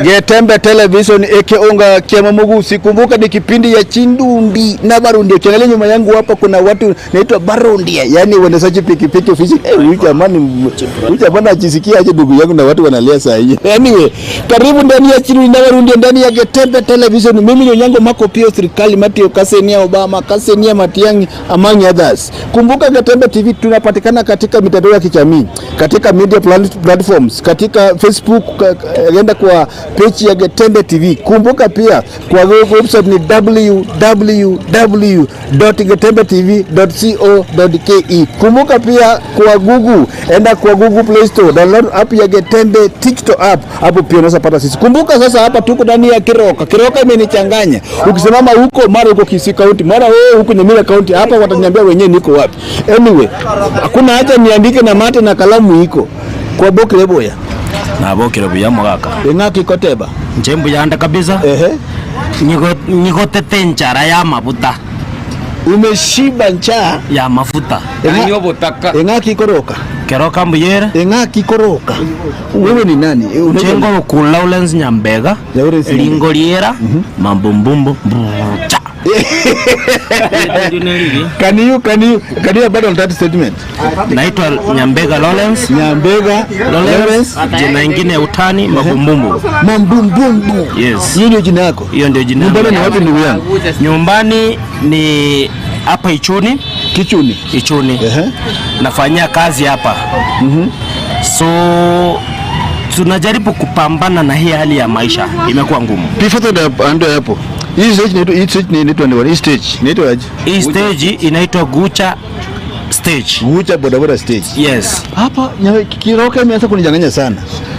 Getembe Television ekeonga kiama Mugusi. Kumbuka ni kipindi ya Chindundi na Barundi. Ukiangalia nyuma yangu hapa kuna watu naitwa Barundi, yani waendeshaji pikipiki ofisi. Huyu jamani ajisikia aje ndugu yangu na watu wanalia saa hii. Anyway, karibu ndani ya Chindundi na Barundi ndani ya Getembe Television. Mimi ni Onyango Mako Pio serikali Matio Kasenia Obama Kasenia Matiang'i among others. Kumbuka Getembe TV tunapatikana katika mitandao ya kijamii, katika media platforms, katika Facebook, enda kwa page ya Getembe TV. Kumbuka pia kwa website ni www.getembetv.co.ke. Kumbuka pia kwa Google, enda kwa Google Play Store, download app ya Getembe TikTok app, hapo pia unaweza pata sisi. Kumbuka sasa hapa tuko ndani ya Kiroka. Kiroka imenichanganya. Ukisimama huko mara uko Kisii County, mara wewe huko Nyamira County, hapa wataniambia wenyewe niko wapi. Anyway, hakuna haja niandike na mate na kalamu iko. Kwa Bokire Boya. Na Bokire Boya mwaka. Engaki Koteba. Njembu yanda kabisa. Niko tete nchara ya mafuta. Umeshiba njaa ya mafuta. Engaki Koroka. Keroka Mbuyere. Engaki Koroka. Wewe ni nani? Chengo ku Lawrence Nyambega. Lingoliera. Mambumbumbu. Cha. Can you about on that statement? Naitwa Nyambega Lawrence. Nyambega Lawrence. Jina ingine utani Mambumbumbu. Mambumbumbu. Yes. Hiyo ndio jina yako? Hiyo ndio jina. Nyumbani ni wapi ndugu yangu? Nyumbani ni hapa Ichuni. Ichuni. Nafanyia kazi hapa. So tunajaribu kupambana na hii hali ya maisha, imekuwa ngumu. Before ando hapo. Hii stage inaitwa Gucha stage. Gucha bodaboda stage. Yes. Hapa Kiroka imeanza kunijanganya sana.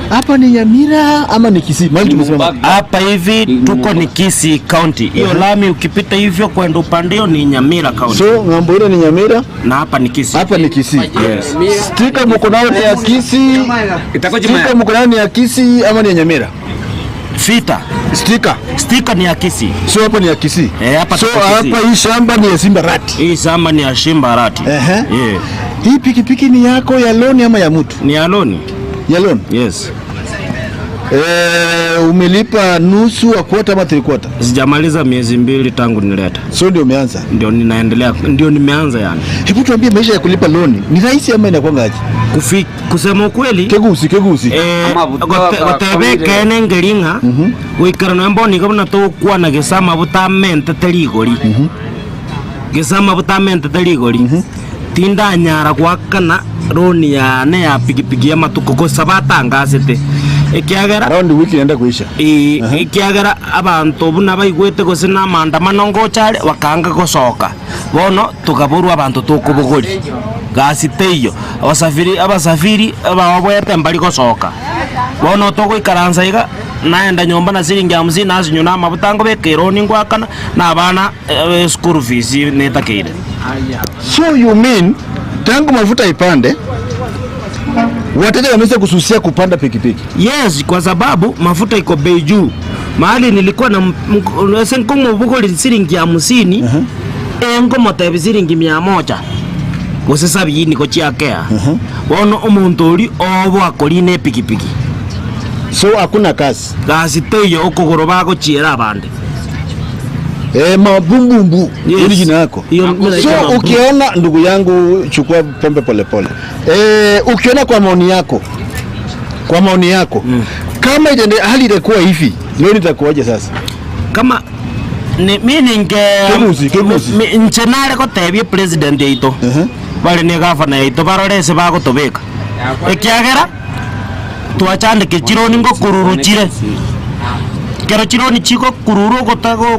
Hapa ni Nyamira ama ni Kisii? Mali tumesimama. Hapa hivi tuko ni Kisii County. Hiyo lami ukipita hivyo kwenda upande ni Nyamira County. So ngambo ile ni Nyamira na hapa ni Kisii. Hapa ni Kisii. Yes. Stika mko nao ni ya Kisii. Stika mko nao ni ya Kisii ama ni ya Nyamira? Fita. Stika ni ya Kisii. So hapa ni ya Kisii. Hapa so hapa hii shamba ni ya Simbarati. Hii shamba ni ya Simbarati. Hii pikipiki ni yako ya loan ama ya mtu? Ni ya loan. Ya loan? Yes. Umelipa nusu au quarter ama 3/4? Sijamaliza miezi 2 tangu nileta. So ndio umeanza? Ndio ninaendelea, ndio nimeanza yani. Hebu tuambie maisha ya kulipa loan ni rahisi ama inakuwa aje? Kusema ukweli kegusi gotebe ngelinga wikara no mboni kabona to kwa na gesama butamente teligori gesama butamente teligori tinda nyara gwakana roni ya ne ya pigipigi ya matuko ko sabatangazete ekiagera around week enda kuisha ekiagera abantu buna baigwete gosina maandamano ngochare wakanga gosoka bono tukaburwa abantu tukubugori gasiteyo abasafiri abawete mbali gosoka bono toko ikaranza iga naenda nyomba na siringi 50 nazinyo na mabutango bekeroni ngwakana na abana school fees netakire. So you mean tangu mafuta ipande wateja wamesha kususia kupanda pikipiki? Yes, kwa sababu mafuta iko bei juu. Mahali nilikuwa na senkongo buko siringi 50 engo motebi siringi 100 gusesa biyini ko chiakea bono omuntu uri obo akorine pikipiki. So hakuna kazi teyo okogoro bago chiera abande mabumbumbu. Yes. Jina yako. So ukiona ndugu yangu chukua pombe pole. Ukiona kwa maoni yako kama hali itakuwa hivi leo nitakuaje sasa? Kama mimi ninge nchenare ko tebye president yeito bali ne governor yeito barorese bago tobeka ekiagera tuachande ke chironi ngo kururuchire kero chironi chiko kururu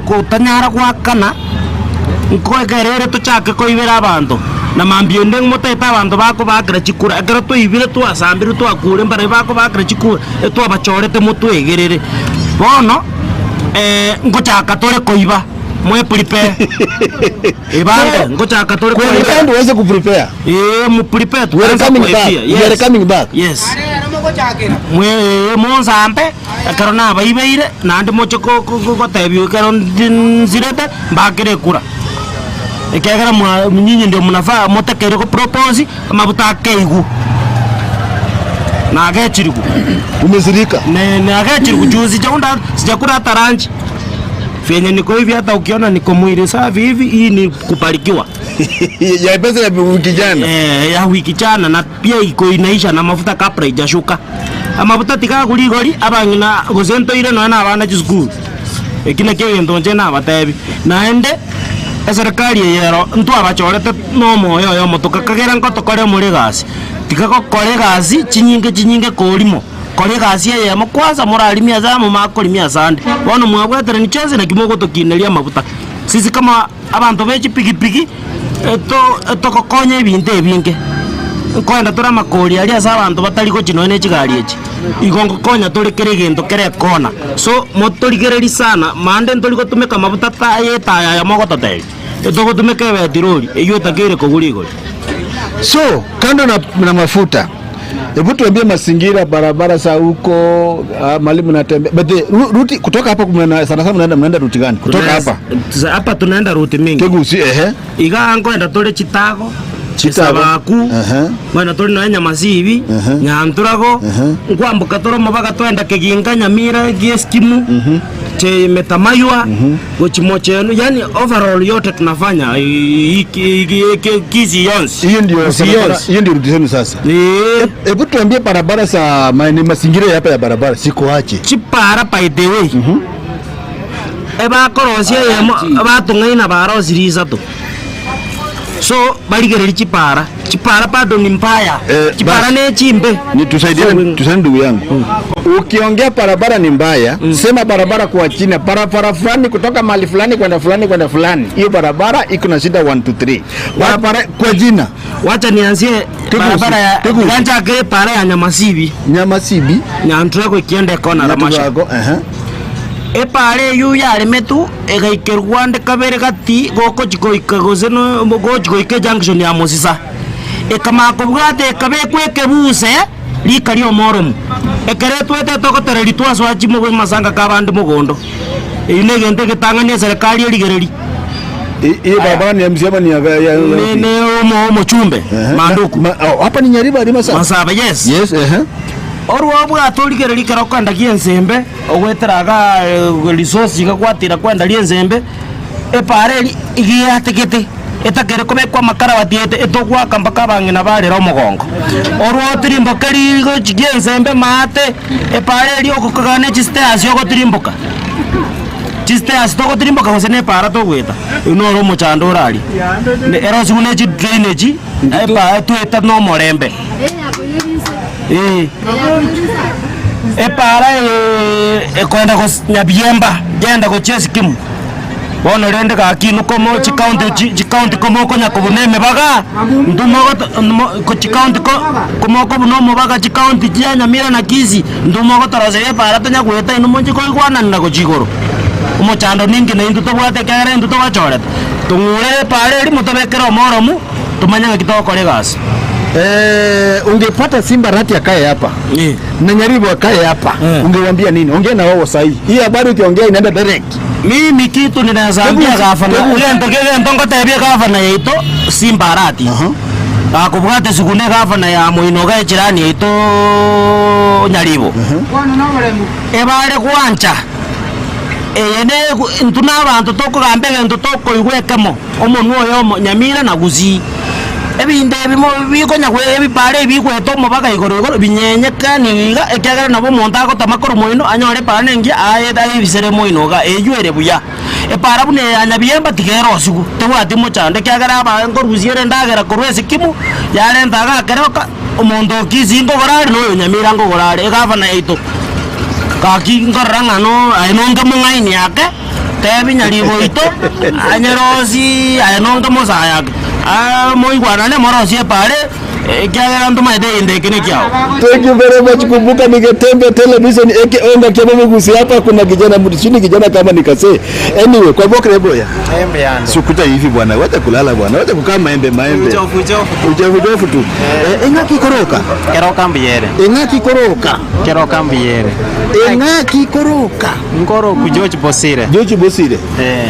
gutanyara gwakana nkoegerere tuchake koibera abantu na mambionde ngmoteta abantu bako bakira chikura ekero toibire twasambire twakure mbare bako bakira chikura twabachorete mutwegerere bono ngochaka tore koiba mwe prepare ibanga ngochaka tore koiba kwenda uweze ku prepare mu prepare tu are coming back. Yes mwe monzambe karona baibeire nandi mochoko gotebyo kero nzirete mbakire kura ekegera munyinyi ndio munafaa motekere ko propose mabuta keigu na agechiriku. Umezirika? Na agechiriku juzi sijakula hata ranch. Fenye niko hivi hata ukiona niko mwili safi hivi, hii ni kubarikiwa. Ya pesa ya wiki jana. Ya wiki jana, na pia iko inaisha na mafuta kapra ijashuka. Amafuta tika kuligori abangina gosento ile no na abana chisukuru. Ekina kyo ndonje na abatebi. Naende serikali yero ntu abachorete no moyo yo motoka kagera ngoto kore muri gasi. Tika ko kore gasi chinyinge kolimo. Kore gasi yemo kwanza muralimia zamu makolimia sande. Bono mwabwetere ni cheze na kimogo tokinelia mafuta. Sisi kama abantu bechi pikipiki eto kokonye ebintu ebinge. Kwenda tora makori ali asa abantu batali ko chino ene chigari echi. Igongo konya tolikere gento kere kona. So motorigereri sana mande ntoliko tumeka mafuta ta yeta ya mogoto te. Eto tumeka betiroli eyo takere kogurigoli. So kando na mafuta, hebu tuambie mazingira barabara za huko, mwalimu natembea. Ruti kutoka hapa sana mnaenda ruti gani? Kutoka hapa tunaenda ruti mingi. Kegusi Iga ngoenda tole Chitago. Chisabaku. Mwana tole no Nyamasibi, Nyanturago. Nkwambuka toro mabaga twenda Keginga Nyamira Gieskimu. Che Metamaywa, Gochimochenu, yani overall yote tunafanya kizi yonsi. Hiyo ndio ruti zenu sasa. Hebu tuambie barabara za mazingira hapa ya barabara siko aje? Chipara by the way. Eba korosia yemo abatungaina barosiriza to. So baligereri chipara bado ni mbaya. Chipara ne chimbe. Ni tusaidie ndugu yangu. Ukiongea barabara ni mbaya, sema barabara kwa China, barabara fulani kutoka mahali fulani kwenda fulani. Hiyo barabara iko na shida 1 2 3. Barabara kwa jina. Wacha nianzie barabara ya Ganja ke para ya Nyamasibi. Nyantrako ikienda kona la masha. Epare yu yare metu egaikerwande kabere gati goko chikoika gozeno go chikoike junction ya Mosisa. Ekamako bwate kabe kweke buse likali omorom. Ekere twete tokotera litwa swachi mo masanga kabande mugondo. Inege ndege tangania serikali eligereri. Iyo barabara ni mzima ni ya ne omo chumbe manduku. Hapa ni Nyariba hadi Masaba yes. Oru obwa toligereri karo kwenda kiensembe ogweteraga resource gakwatira kwenda liensembe epare igiategete etakere kubekwa makara watiete etogwa kambaka bangina bare ro mugongo oru otirimboka rigo kiensembe mate epare ri okukagane chistasi ogotirimboka chistasi togotirimboka gosene para togweta ino ro mochando rali ero sune chi drainage epa tueta no morembe epara kwenda Nyabiemba genda ko Cheskimu bono rende ka kinu komo county komo ko nyakobuneme baga ndumo ko county komo ko buno baga county ya Nyamira na Kizi ndumo ko tarase epara tanya gweta ino monji ko igwana na ko chigoro umo chando ningi na indu to bwate kare indu to bachore tungure pare ri mutobekera omoromu tumanya kitoko legas. Ungepata Simba Rati akae hapa na Nyaribo akae hapa, ungewambia nini? Ongea na wao sahihi. Hii habari ukiongea inaenda direct. Mimi kitu ninazambia gavana ule ndogege ndongo tebie gavana yeito Simba Rati. Akubwate sukune gavana ya Muinoga jirani yeito Nyaribo. Ebare kwancha ene ntuna abantu tokugambe ngento toko igwekemo omonwo yo Nyamira na Gusii ebinde bimo bikonya kwe ebipare bikweto mabaka igoro binyenye kaniga ekyagara nabo monta ko tamakoro moino anyore panengi aeda ibisere moino ga eyuere buya epara bune Nyabiemba tigero sigu tewati mochande kyagara ba ngoruziere ndagera korwese kimu yale ndaga keroka omondo kizingo gorari no Nyamira ngo gorari gavana yeito kaki ngoranga no ainonga mungaini yake tebi Nyaribo ito anyerosi ainonga mosaya moigwana ne morosie pale kiagera ndo maide indekene kyao. Thank you very much. Kumbuka Ningetembe Television Onga Kiamama Gusi hapa kuna kijana mtishini kijana kama nikase. Anyway, kwa bokre boya. Embe yana. Sikuta hivi bwana, wacha kulala bwana. Wacha kukaa maembe. Ujofu tu. Engaki koroka. Keroka mbiyere. Engaki koroka. Keroka mbiyere. Engaki koroka. Ngoro ku George Bosire.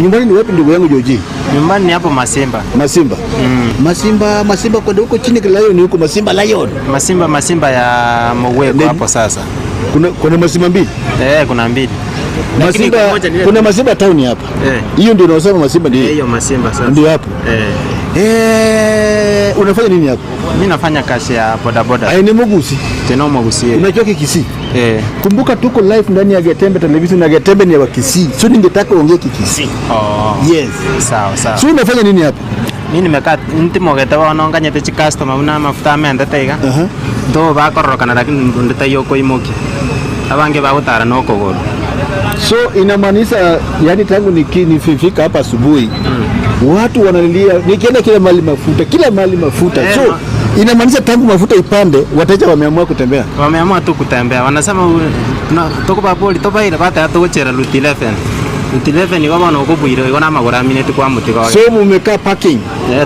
Nyumbani ni wapi ndugu yangu George? Nyumbani ni hapo Masimba. Masimba kwa huko chini Kilayo ni huko Masimba Lion. Masimba ya Moweko hapo sasa. Kuna Masimba mbili? Kuna mbili. Masimba, kuna Masimba town hapa. Hiyo ndio unasema Masimba ndio. Hiyo Masimba sasa. Ndio hapo. Unafanya nini hapo? Mimi nafanya kazi ya bodaboda. Ni Mugusi. Tena Mugusi. Unajua Kisii? Kumbuka tuko live ndani ya Getembe Television na Getembe ni ya Kisii. Sio ningetaka uongee Kisii. Yes. Sawa. Sio unafanya nini hapo? Mimi nimekaa ntimogete wanonganye te customer una mafuta amende tega. To ba korokana lakini ndita yoko imoki. Abange ba gutara no kogoro. So inamaanisha yani tangu nifika hapa asubuhi watu wanalilia nikienda kila mahali mafuta. So inamaanisha tangu mafuta ipande wateja wameamua kutembea. Wameamua tu kutembea. Wanasema toko pa poli topa ile bata to chera luti 11. Luti 11 ni kama unakubuira iko na magora minute kwa mutiko. So mumekaa parking.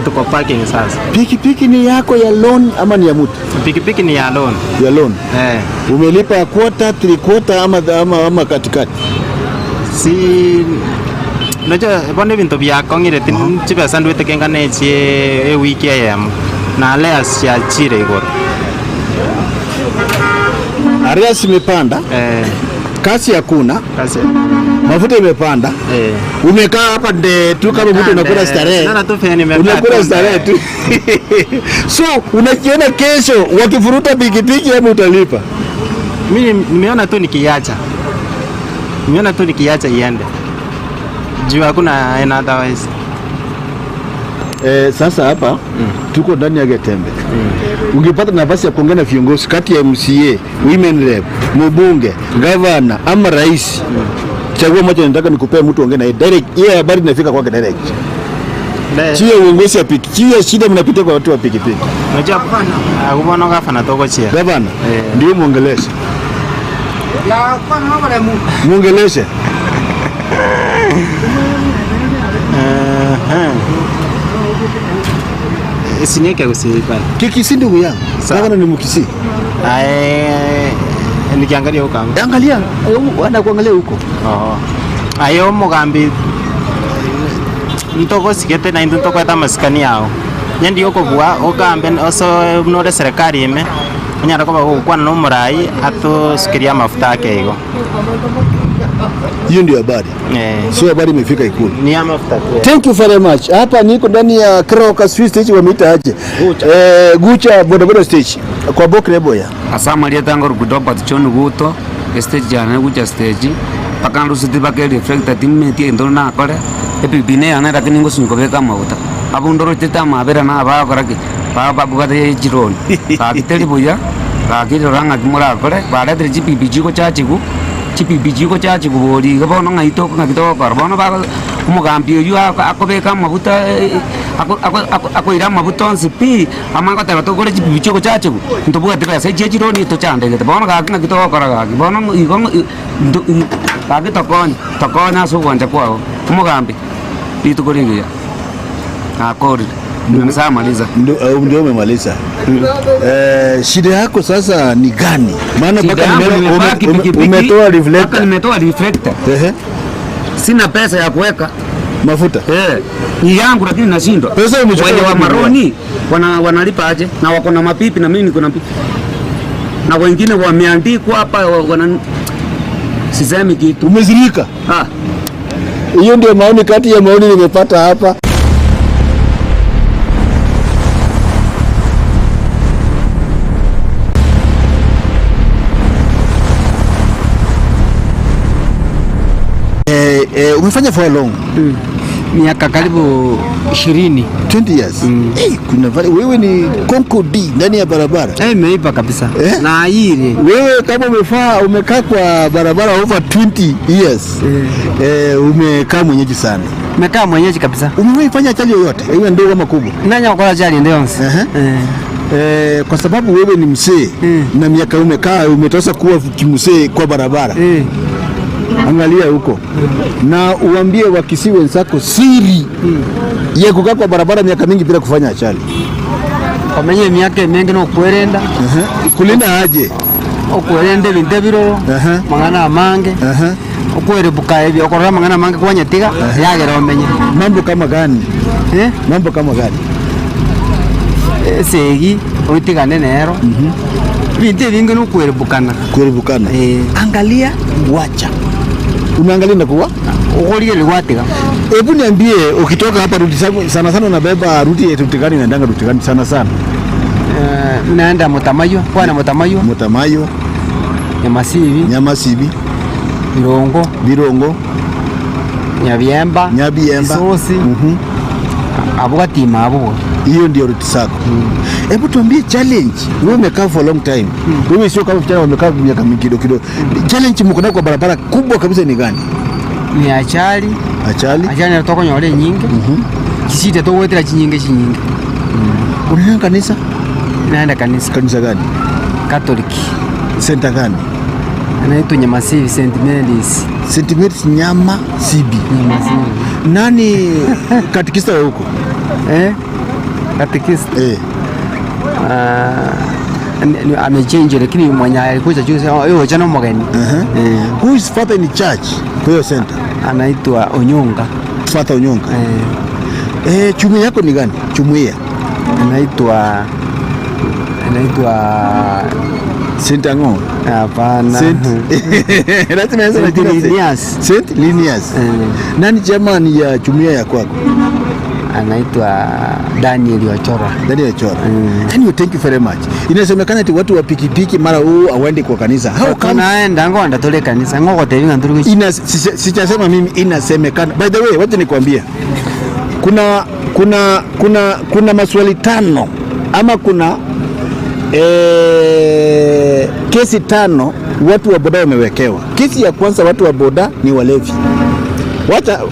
Tuko parking sasa. Pikipiki ni yako ya loan ama ni ya mtu? Pikipiki ni ya loan. Ya loan. Umelipa quarter, 3/4 ama katikati? Si unajua bwana vinto vyako ngire tipe sandu tekengane che wiki ya na leo ya chire igoro. Arias imepanda. Kasi hakuna. Mafuta imepanda. Umekaa hapa tu kama mtu unakula starehe. Unakula starehe tu. So unakiona kesho wakifuruta pikipiki ama utalipa? Mimi nimeona tu nikiacha iende. Juu hakuna otherwise. Sasa hapa tuko ndani ya Getembe. Ungepata nafasi ya kuongea na viongozi kati ya MCA, women rep, mbunge, governor ama rais. Chagua moja, nataka nikupee mtu ongea naye direct. Yeye habari inafika kwake direct. Sio uongozi wa pikipiki. Sio shida mnapitia kwa watu wa pikipiki. Unajua hakuna gavana toko chia. Gavana ndio muongeleshe. Muongeleshe. Sinyeke usipana. Kikisi ndugu yangu. Gavana ni Mkisii. Nikiangalia huko. Angalia, wana kuangalia huko. Ayo mugambi ntoko sikete na ntoko eta maskani yao. Nyendi yoko bua ogambe oso mnore serikali ime. Nyara ko kwa no murai ato sikiria mafuta kego. Hiyo ndio habari. Sio habari imefika Ikulu. Ni ya mafuta. Thank you very much. Hapa niko ndani ya Kroka Swiss stage wameita aje. Gucha bodaboda stage kwa Bokre Boya. Asama lia tango rukudopa tuchonu guto stage jana gucha stage pakandu siti bake reflector timeti ndo na kore epibine ana lakini ngo sunko beka mauta abundoro teta mabera na ba koraki ba bugade jironi ka kiteli boya ka kiro ranga kimura kore bada de GPBG ko chachi ko bori ga bono ngai to ngakito karbono ba umugambi yu akobeka mabuta ako ira mabuta nsipi amanga tera to gore GPBG ko chachi ko ndo buga tera sai jironi to chande ga bono ga ngakito karaga bono igong kage tokona so kwanja kwao umugambi bitu kuringia akori nimeshamaliza. Ndio umemaliza. Shida yako sasa ni gani? Maana mpaka umetoa reflector. Nimetoa reflector. Sina pesa ya kuweka mafuta. Ni yangu lakini nashindwa. Pesa umechukua wa maroni wanalipa aje na wako na mapipi na mimi niko na pipi. Na wengine wameandikwa hapa sisemi kitu. Umezirika? Hiyo ndio maoni kati ya maoni nimepata hapa. Umefanya for long? Miaka karibu 20 years. Kuna wewe ni konkodi ndani ya barabara. Imeipa kabisa. Na hili wewe kama umekaa kwa barabara over 20 years. Umekaa mwenyeji sana. Umekaa mwenyeji kabisa. Umefanya ajali yoyote? Iwe ndogo ama kubwa? Nanya kwa ajali ndio. Kwa sababu wewe ni mzee na miaka umekaa umetosa kuwa kimzee kwa barabara. Angalia huko na uambie Wakisii wenzako siri ya kukaa kwa barabara miaka mingi bila kufanya ajali. Kwa menye miaka mingi no kwerenda. Kulinda aje? Okwerende bindebiro. Mangana amange. Okwere bukaebi okorora mangana amange kwanya tiga yagera omenye. Mambo kama gani? Mambo kama gani? segi oitigane nero binti vingi nukwiribukana angalia wacha unaangalia na kuwa ugolie liwatiga. Hebu niambie ukitoka hapa ruti sana sana unabeba ruti gani unaendanga ruti gani sana sana? Naenda Mutamayo, kwana Mutamayo, Nyamasibi, Birongo, Nyabiemba, Sosi, Abugatima abo. Hiyo ndio ruti zako. Hebu tuambie challenge. Wewe umekaa for a long time. Wewe sio kama vijana wamekaa miaka mingi kidogo. Challenge mko nayo kwa barabara kubwa kabisa ni gani? Ni achali natoko nyore nyingi. Kisite to wetera chinyinge. Unaenda kanisa? Naenda kanisa. Kanisa gani? Catholic. Center gani? Anaitwa Nyamasibi St. Mary's. St. Mary's Nyamasibi. Nani katikista wa huko? Katikista. Amechange lakini mwenye alikuja juzi yeye jana mgeni. Who is father in church? Kwa hiyo center. Anaitwa Onyonga. Father Onyonga. Chumuia yako ni gani? Chumuia. Anaitwa Saint Angon. Hapana. Saint Linias. Nani jamani ya chumuia ya kwako? Anaitwa Daniel Ochora. Anyway, thank you very much. Inasemekana ati watu wa pikipiki mara awendi kwa kanisa. How come naenda ngonda tole kanisa ngoko tevinga nduru. Sichasema mimi inasemekana. By the way, wacha nikwambie. Kuna maswali 5 ama kuna kesi 5 watu wa boda wamewekewa. Kesi ya kwanza watu wa boda ni walevi.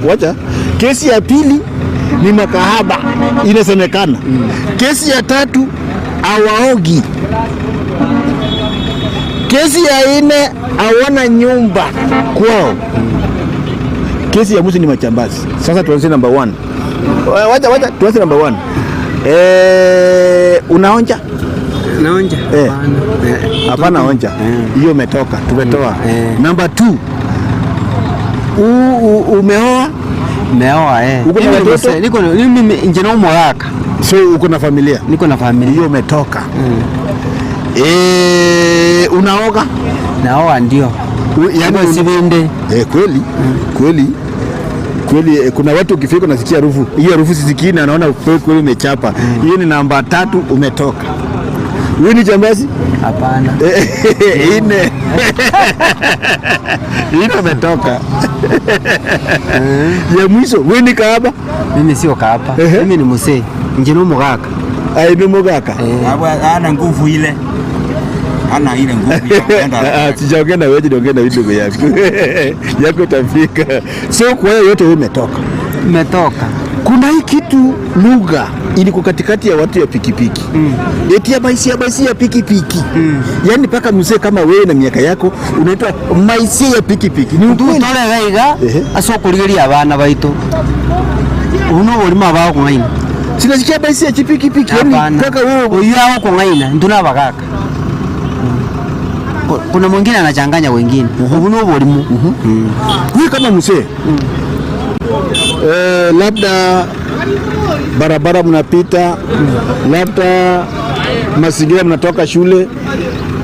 Wacha. Kesi ya pili ni makahaba inasemekana. Kesi ya 3 hawaogi. Kesi ya 4 hawana nyumba kwao. Kesi ya mwisho ni machambazi. Sasa tuanze number 1. Wacha tuanze number 1. Unaonja? Naonja? Hapana onja. Hiyo umetoka. Tumetoa. Number 2. Umeoa? Meoa niko mimi njeno mwaka. So uko na familia? Niko na familia. Hiyo umetoka. Unaoga? Naoa ndio. Yaani usibende. Kweli kuna watu ukifika unasikia harufu. Hiyo harufu sisikii na naona kweli umechapa. Hiyo ni namba 3 umetoka. Wewe ni jambazi? Hapana. Ine umetoka. Ya mwisho, wewe ni kahaba? Mimi sio kahaba. Mimi ni mzee. Njino mugaka. Ni mugaka. Ana nguvu ile. Ana ile nguvu ya kwenda. Sijaongea na wewe, ndio na video yako. Yako itafika. So kwa hiyo yote wewe umetoka. Kuna hii kitu lugha iliko katikati ya watu ya pikipiki. Eti ya baisi ya pikipiki. Yaani paka mzee kama wewe na miaka yako unaitwa maisi ya pikipiki. Ni ukweli tole gaiga asokuligeria abana baito. Uno ulima bao kungaina. Sinasikia baisi ya pikipiki. Yaani kaka wewe uyao kungaina nduna bagaka. Kuna mwingine anachanganya wengine. Uno ulimu. Wewe kama mzee labda barabara mnapita, labda mazingira mnatoka shule,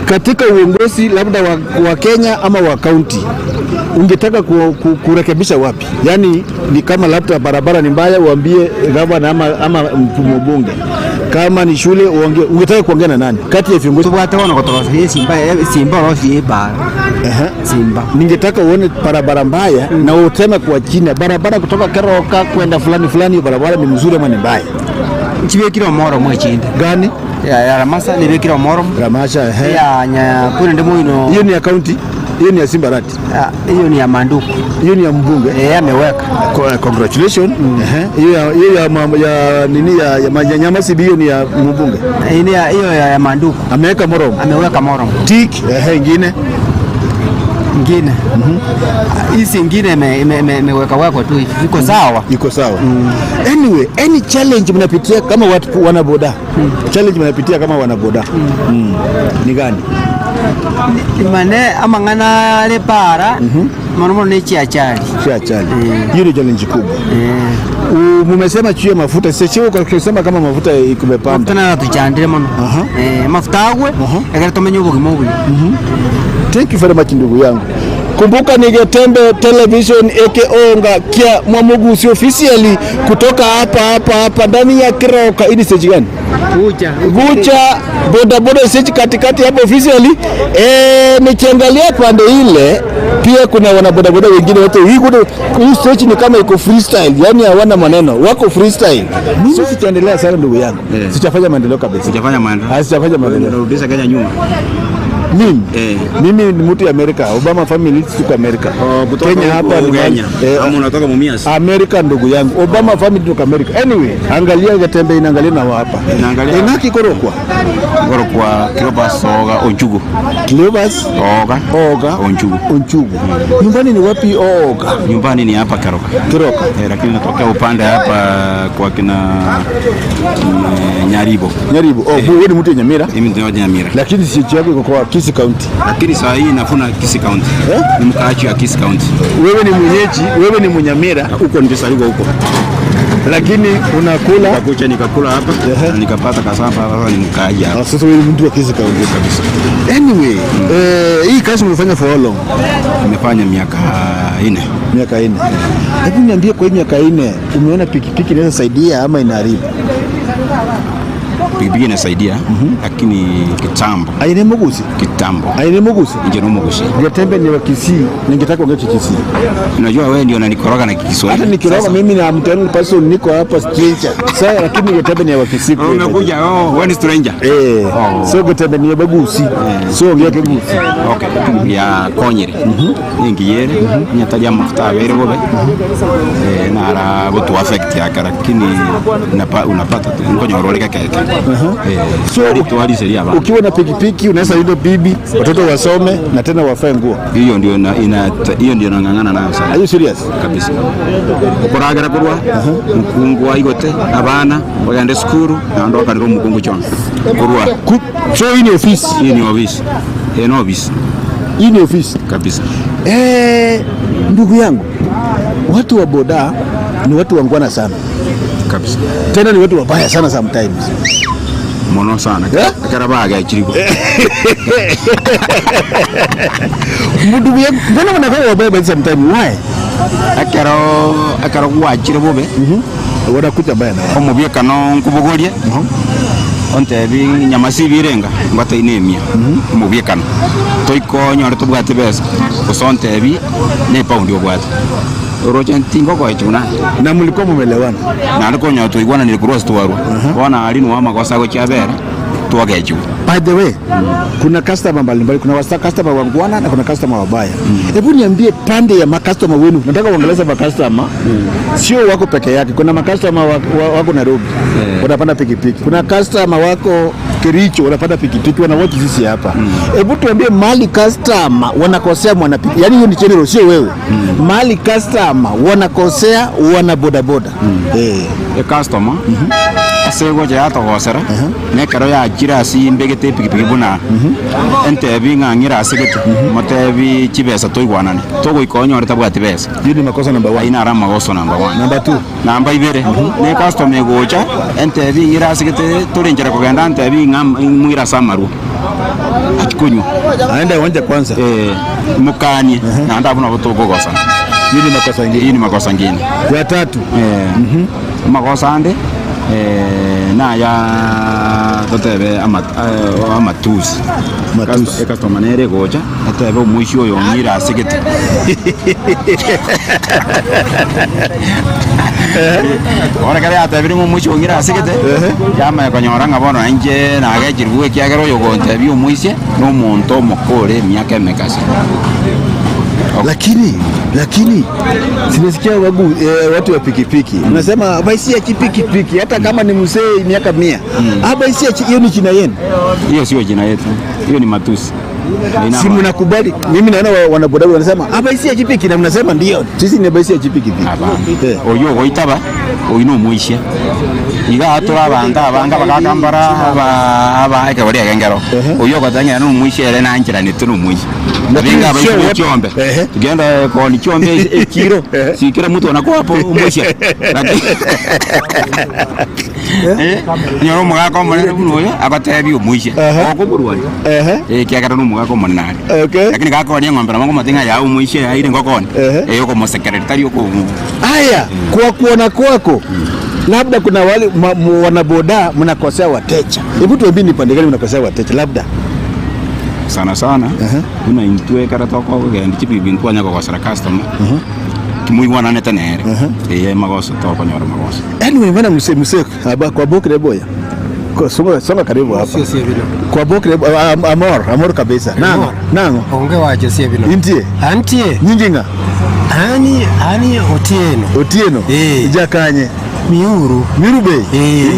katika uongozi labda wa Kenya ama wa kaunti, ungetaka kurekebisha wapi? Yani ni kama labda barabara ni mbaya, uambie gavana ama mbunge. Kama ni shule ungetaka kuongea na nani kati ya viongozi? Simba. Ningetaka uone barabara mbaya na useme kwa jina barabara kutoka Keroka kwenda fulani barabara ni mzuri ama ni mbaya. Chibekira moro mwechinde. Gani? Ya Ramasa ni bekira moro. Ramasa ya nya kule ndemo ino. Hiyo ni ya county. Hiyo ni ya Simbarati. Hiyo ni ya Manduku. Hiyo ni ya mbunge. Ameweka. Congratulations. Hiyo ya nini ya Nyamasibi, hiyo ni ya mbunge. Hiyo ya Manduku. Ameweka Morom. Ameweka Morom. Tik ingine. Hizi ingine imeweka wako tu iko sawa. Iko sawa. Anyway, any challenge mnapitia kama watu wanaboda. Challenge mnapitia kama wanaboda. Ni gani? Mane amangana le para. Manomo ne chiachali. Hiyo ni challenge kubwa. Mumesema juu ya mafuta, sio kwa kusema kama mafuta ikumepanda. Tena tuchandire mano. Mafuta agwe, egere tumenye ubugima ubu. Thank you very much ndugu yangu. Kumbuka ni Getembe Television Onga kia Mwamugusi officially kutoka hapa ndani ya Kiroka. Hii stage gani? Gucha boda stage katikati hapo officially. Nikiangalia pande ile pia kuna wana boda wengine wote. Hii stage ni kama iko freestyle, yani hawana maneno, wako freestyle. Mimi sitaendelea sana ndugu yangu. Sitafanya maendeleo kabisa. Sitafanya maendeleo. Sitafanya maendeleo. Narudisha Kenya nyuma. Mimi ni mtu ya Amerika. Obama family tuko Amerika. Kenya hapa ni Kenya. Kama unatoka Mumias. Amerika ndugu yangu. Obama family tuko Amerika. Anyway, angalia Getembe inaangalia na hapa. Inaangalia. Inaki korokwa Cleopas Oga Onchugu. Cleopas Oga Onchugu. Nyumbani ni wapi Oga? Nyumbani ni hapa Kiroka. Lakini natokea upande hapa kwa kina Nyaribo. Wewe ni mtu wa Nyamira? Mimi ndio wa Nyamira. Lakini si chako iko kwa Kisii County. Lakini saa hii nafuna Kisii County. Ni mkaaji wa Kisii County. Wewe ni mwenyeji, wewe ni Mnyamira. Huko ndio saligo huko. Lakini unakula kucha nikakula hapa na nikapata kasamba sasa ni mkaaji hapa. Sasa wewe ni mtu wa Kisii County kabisa. Anyway, hii kazi umefanya for how long? Nimefanya miaka 4. Miaka 4. Hebu niambie, kwa hii miaka 4 umeona pikipiki inaweza saidia ama inaharibu? Pikipiki inasaidia, lakini kitambo. Aina Mugusi? Kitambo. Aina Mugusi? Nje no Mugusi. Getembe ni wa Kisii, ningetaka ongea Kisii. Unajua wewe ndio unanikoroga na Kiswahili. Hata nikoroga mimi na mtani person niko hapa stranger. Sasa lakini Getembe ni wa Kisii. Umekuja wewe ni stranger. So Getembe ni wa Mugusi. So ongea Mugusi. Okay. Ya Konyere. Ingiyere, nyataja mafuta abere bobe. Na ara botu affect yake, lakini unapata nkonyoroleka keke. So ukiwa na pikipiki unaweza ndio bibi watoto wasome na tena wafae nguo. Hiyo ndio nang'ang'ana nayo sana. Are you serious? Kabisa. Ukoragera kurwa mukungu wa igote abana bagande skuru na ndo kaniro mukungu chona. Kurwa. So hii ni ofisi. No office. Hii ni ofisi kabisa. Ndugu yangu, watu wa boda ni watu wangwana sana. Kabisa. Tena ni watu wabaya sana sometimes. Mono sana. Karabaga chirigo. Ndugu yangu, mbona wanakuwa wabaya sometimes? Why? Akaro wachire bobe. Wanakuja baya na. Omubye kano nkubugolie. Onte bi nyamasi birenga ngata inemia. Omubye kano. Toikonyo ndo tubwate besa. Kusonte bi ne paundi obwate. Roja ntingo kwa chuna na mlikuwa mumelewana na ndiko nyoto igwana nilikurost waru bona alinu ama kwa sago chabera tuwageju. By the way, kuna customer mbalimbali, kuna wasa customer wangwana na kuna customer wabaya. Hebu niambie pande ya customer wenu. Nataka uangalie kwa customer sio wako peke yake. Kuna customer wako Nairobi wanapanda pikipiki. Kuna customer wako Kericho wanapanda pikipiki, wanawote sisi hapa. Hebu tuambie mali customer wanakosea mwanapiki. Yaani hiyo ni general, sio wewe. Mali customer wanakosea wana bodaboda. Customer asego je ato gosera ne karo ya jira si mbegete pikipiki buna ente binga ngira asegete matebi chibesa toigwanane togo ikonyo reta bwati besa. Hiyo ni makosa number 1. Ina rama goso number 1. Number 2 namba ibere ne customer gocha ente bingira asegete torenjera kugenda ente binga mwira samaru akikunyu aenda wanja kwanza mukanye na ndabona botogo gosa. Hiyo ni makosa ingine. Hii ni makosa ingine. Ya 3 makosa ande na ya totebe amatusi customer nere gocha atebe mwisho yo ngira asigete ora kare atebe mwisho ngira asigete yama konyora ngabona nje na agejirwe kyagero yo gonte bi umwishe no monto mokore miaka mekasi. Lakini sinasikia watu wa pikipiki unasema baisia pikipiki hata kama ni mzee miaka 100. Baisia hiyo ni jina yenu. Hiyo sio jina yetu. Hiyo ni matusi. Si mnakubali? Mimi naona wanabodaboda wanasema abaisi ya jipiki na mnasema ndio. Sisi ni abaisi ya jipiki vipi? Oyo goitaba oyo no muishia. Iga atura abanga bakakambara aba eke bari agengero. Oyo gatanya no muishia ere na njira ni tunu muishia. Ndinga abaisi cyombe. Genda ko ni cyombe ekiro. Sikira mtu anakuwa hapo muishia. Nyoro mugako monene buno oyo abatebi umuishia. Okuburwani. Kiagara no mugako monene. Lakini gako ni ng'ombe mango matinga ya umuishia ya ile ngokoni. Yoko mo secretary yoko. Haya, kwa kuona kwako labda kuna wale wanaboda mnakosea wateja. Hebu tuambie ni pande gani mnakosea wateja labda? Sana. Kuna intwe karata kwa gandi chipi binkwa nyako kwa sara customer. Kimui wana neta nere. Magoso to kwa nyoro magoso. Anyway, bana mse haba kwa Bokre Boya. Kwa songa karibu hapa. Kwa Bokre Amor kabisa. Nango. Onge waje sie vile. Antie. Nyinginga. Ani Otieno. Ijakanye. Miuru Mirube.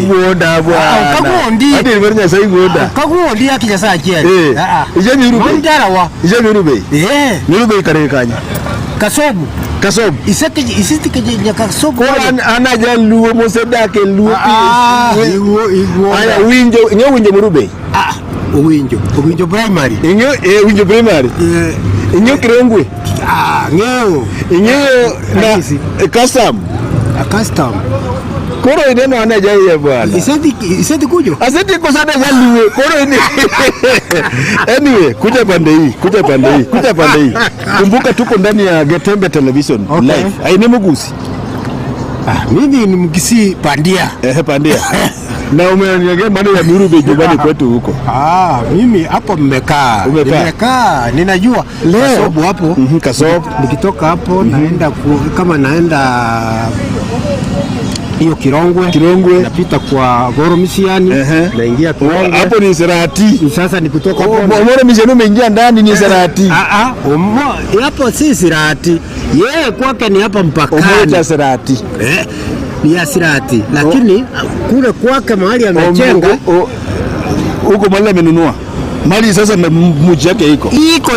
Ngoda bwana. Kagondi. Hadi nimernya sai ngoda. Kagondi akija saa kiasi. Ije Mirube. Mandara wa. Ije Mirube. Mirube karekanya. Kasobu. Isiti keje Kasobu. Kwa anaja luo mosedake luo. Aya winjo Mirube. Winjo primary. Winjo primary. Inyo kirengwe. Inyo na custom. Koro ine no anaja ye bwana. Iseti kujo. Aseti ko sana galuwe. Koro ine. Anyway, kuja pande hii. Kumbuka tuko ndani ya Getembe Television live. Aine Mugusi. Mimi ni Mugisi Pandia. Pandia. Na umeniongea maneno ya Mirube nyumbani kwetu huko. Mimi hapo mmekaa. Ninajua Kasobu hapo. Kasobu. Nikitoka hapo naenda hiyo Kirongwe napita kwa Goro Misiani naingia Kirongwe. Hapo ni Serati. Sasa ni kutoka hapo Goro Misiani umeingia ndani ni Serati. Hapo si Serati. Yeye kwake ni hapa mpakani. Umoja Serati. Ni ya Serati. Lakini kule kwake mahali amechenga huko mahali amenunua. Mali sasa mji yake iko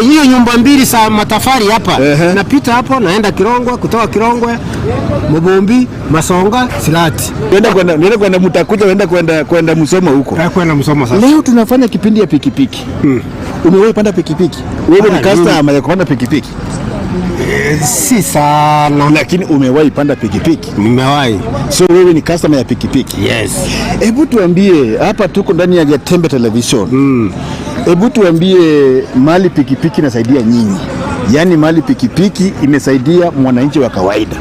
hiyo nyumba mbili za matafari hapa. Napita hapo naenda Kirongwe, kutoka Kirongwe Mubombi, Masonga, Silati. Nenda kwenda Mutakuja, kwenda Musoma huko. Kwenda Musoma sasa. Leo tunafanya kipindi ya pikipiki. Umewahi panda pikipiki? Wewe ni customer ya kupanda pikipiki? Si sana. Lakini umewahi panda pikipiki? Nimewahi. So wewe ni customer ya pikipiki? Yes. Hebu tuambie, hapa tuko ndani ya Getembe Television. Hebu tuambie mali pikipiki inasaidia nyinyi. Yaani mali pikipiki imesaidia mwananchi wa kawaida.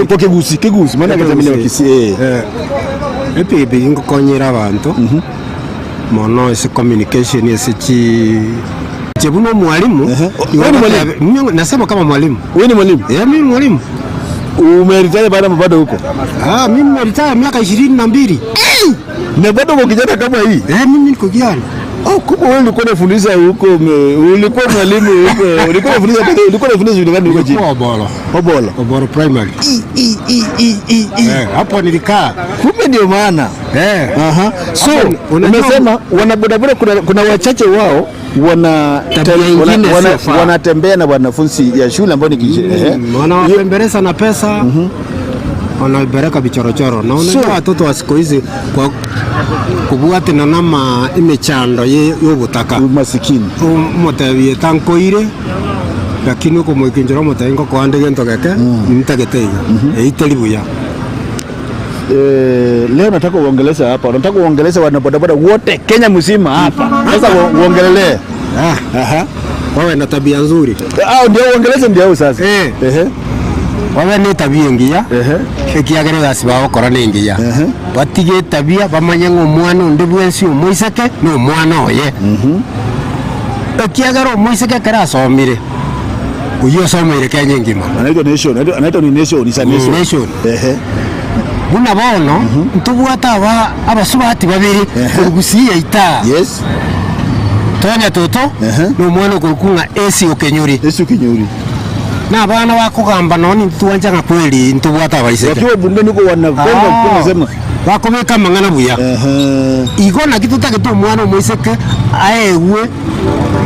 Kwa kigusi maana Getembe wa Kisii. Epi ngokonyera abantu. Mono ese communication ese Chebuno mwalimu. Mimi nasema kama mwalimu. Wewe ni mwalimu? Mimi mwalimu. Umeritaya bado huko? Mimi nimeritaya miaka 22. Na bado uko kijana kama hii? Mimi niko kijana. Kumbe wewe ulikuwa unafundisha huko, ulikuwa mwalimu huko, ulikuwa unafundisha shule gani huko chini? Obolo primary. Hapo nilikaa. Kumbe ndio maana. So unasema wanabodaboda kuna wachache wao wanatembea na wanafunzi ya shule ambao ni wanawapembeleza na pesa. Wanabereka bichorochoro na unajua watoto wa siku hizi kwa kubuate na nama imechando y'ubutaka masikini motabiye tankoire lakini uko mwikinjira motaingo kwa ndege ntogeke nitageteiga eitelibuya. Leo nataka uongeleze hapa, nataka uongeleze wanabodaboda wote Kenya mzima hapa. Sasa uongelee. Wawe na tabia nzuri. Ndio uongeleze ndio sasa. Wawe ni tabia ngiya. Ekiagere gasiba bakora ningiya. Batige tabia bamanye ng'omwana undi bwensi umuiseke no mwana oye. Ekiagere umuiseke karasomire. Uyo somire Kenya ngima. Anaitwa nation, nation. Buna bono ntubwata abasubati babiri kugusiye ita. Yes. Tonya toto no mwana kukunga esi Okenyuri. Na bana wako gamba noni tuwanja kweli ntubwata abaiseke. Wakiwa bungeni huko wanagonga kusema bakobeka mang'ana buya igona kitutagete omwana omwiseke aewe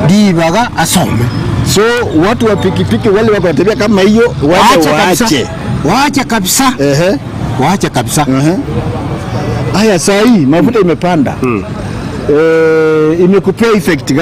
dibaga asome. So watu wa pikipiki wale wako wanatembea kama hiyo waache kabisa. Waache kabisa. Haya, saa hii mafuta imepanda. Imekupea effect gani?